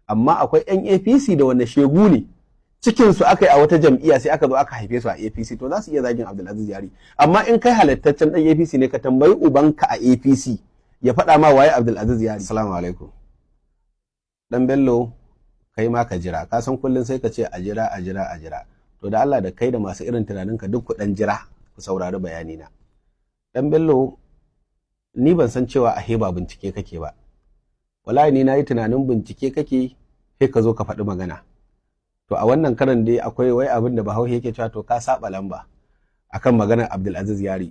amma akwai yan APC da wanda shegu ne cikin su aka yi a wata jam'iyya sai aka zo aka haife su a APC, to za su iya zagin Abdulaziz Yari. Amma in kai halattaccen dan APC ne, ka tambayi ubanka a APC ya faɗa ma waye Abdulaziz Yari. Assalamu alaikum. Dan Bello, kai ma ka jira, ka san kullun sai ka ce a jira a jira a jira. To da Allah da kai da masu irin tunaninka duk ku dan jira ku saurari bayani na. Dan Bello, ni ban san cewa a heba bincike kake ba. Wallahi ni nayi tunanin bincike kake sai ka zo ka faɗi magana. To a wannan karan dai akwai wai abin da Bahaushe yake cewa to ka saba lamba akan maganar Abdulaziz Yari.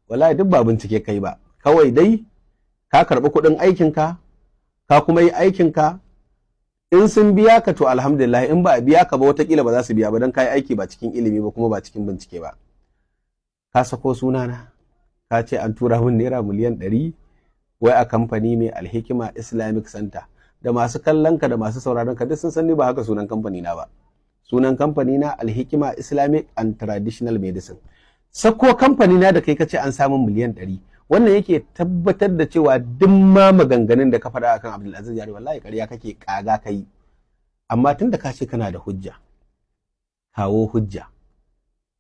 Wallahi duk ba bincike kai ba. Kawai dai ka karɓi kuɗin aikinka, ka kuma yi aikinka. In sun biya ka to alhamdulillah, in ba a biya ka ba watakila ba za su biya ba don ka yi aiki ba cikin ilimi ba kuma ba cikin bincike ba. Ka sako sunana, ka ce an tura min naira miliyan 100 wai a kamfani mai Alhikima Islamic Center. Da masu kallon ka da masu sauraron ka duk sun san ni ba haka sunan kamfani na ba. Sunan kamfani na Alhikima Islamic and Traditional Medicine. Sako kamfani na da kai ka ce an samu miliyan 100. Wannan yake tabbatar da cewa duk ma maganganun da ka faɗa akan Abdulaziz Yari wallahi ƙarya kake, kaga kai. Amma tunda ka ce kana da hujja, kawo hujja.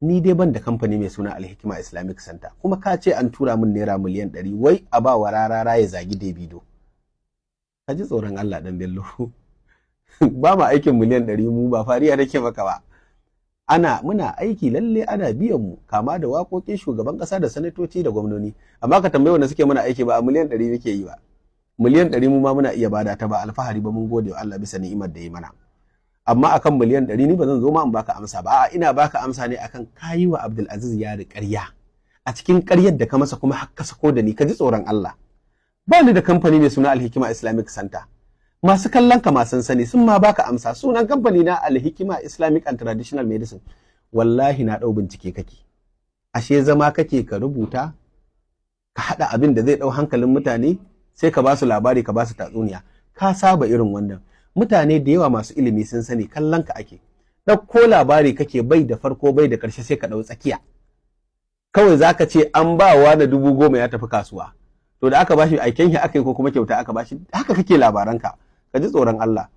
Ni dai ban da kamfani mai suna Alhikima Islamic Center, kuma ka ce an tura min naira miliyan 100 wai a ba wa rarara ya zagi Davido. Ka ji tsoron Allah dan Bello. Ba ma aikin miliyan 100 mu, ba fariya nake maka ba. Muna aiki lalle, ana biyan mu kama da waƙoƙin shugaban ƙasa da sanatoci da gwamnoni, amma ka tambaye wanda suke muna aiki ba a miliyan 100 muke yi ba. Miliyan 100 mu ma muna iya bada ta, ba alfahari ba, mun gode wa Allah bisa ni'imar da ya mana. Amma akan miliyan 100 ni ba zan zo ma in baka amsa ba. A'a, ina baka amsa ne akan kayi wa Abdulaziz Yari ƙarya. A cikin ƙaryar da ka masa kuma har ka sako da ni, ka ji tsoron Allah. Ba ni da kamfani mai suna Alhikima Islamic Center. Masu kallon ka masu sani sun ma baka amsa. Sunan kamfani na Alhikima Islamic and Traditional Medicine. Wallahi na dau bincike kake. Ashe zama kake ka rubuta, ka hada abin da zai dau hankalin mutane, sai ka ba su labari, ka ba su tatsuniya. Ka saba irin wannan. Mutane da yawa masu ilimi sun sani kallon ka ake. Ɗauko labari kake, bai da farko bai da ƙarshe, sai ka dau tsakiya. Kawai zaka ce an ba wa da 10,000 ya tafi kasuwa. To da aka bashi aiken shi aka yi ko kuma kyauta aka bashi, haka kake labaranka. Ka ji tsoron Allah.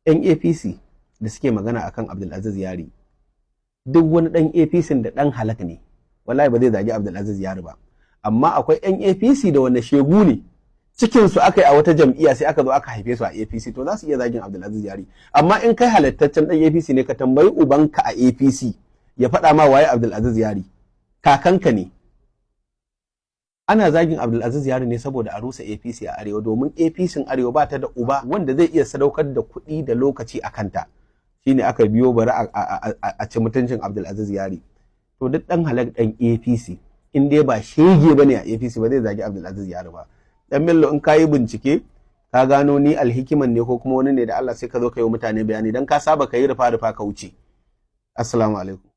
Yan APC da suke magana akan Abdulaziz Yari, duk wani ɗan APC da ɗan halak ne, wallahi ba zai zagi Abdulaziz Yari ba. Amma akwai yan APC da wanda shegu ne cikin su aka yi a wata jam'iyya sai aka zo aka haife su a APC, to za su iya zagin Abdulaziz Yari. Amma in kai halattaccen ɗan APC ne, ka tambayi ubanka a APC ya faɗa ma waye Abdulaziz Yari. Kakanka ne. Ana zagin Abdulaziz Yari ne saboda a rusa APC a Arewa, domin APCin Arewa ba ta da uba wanda zai iya sadaukar da kuɗi da lokaci a kanta. Shine aka biyo bari a ci mutuncin Abdulaziz Yari. To duk ɗan halak ɗan APC in dai ba shege bane a APC ba zai zagi Abdulaziz Yari ba. Dan Bello, in kayi bincike ka gano ni Alhikiman ne ko kuma wani ne da Allah, sai ka zo ka yi wa mutane bayani, dan ka saba ka yi rufa-rufa ka wuce. Assalamu alaikum.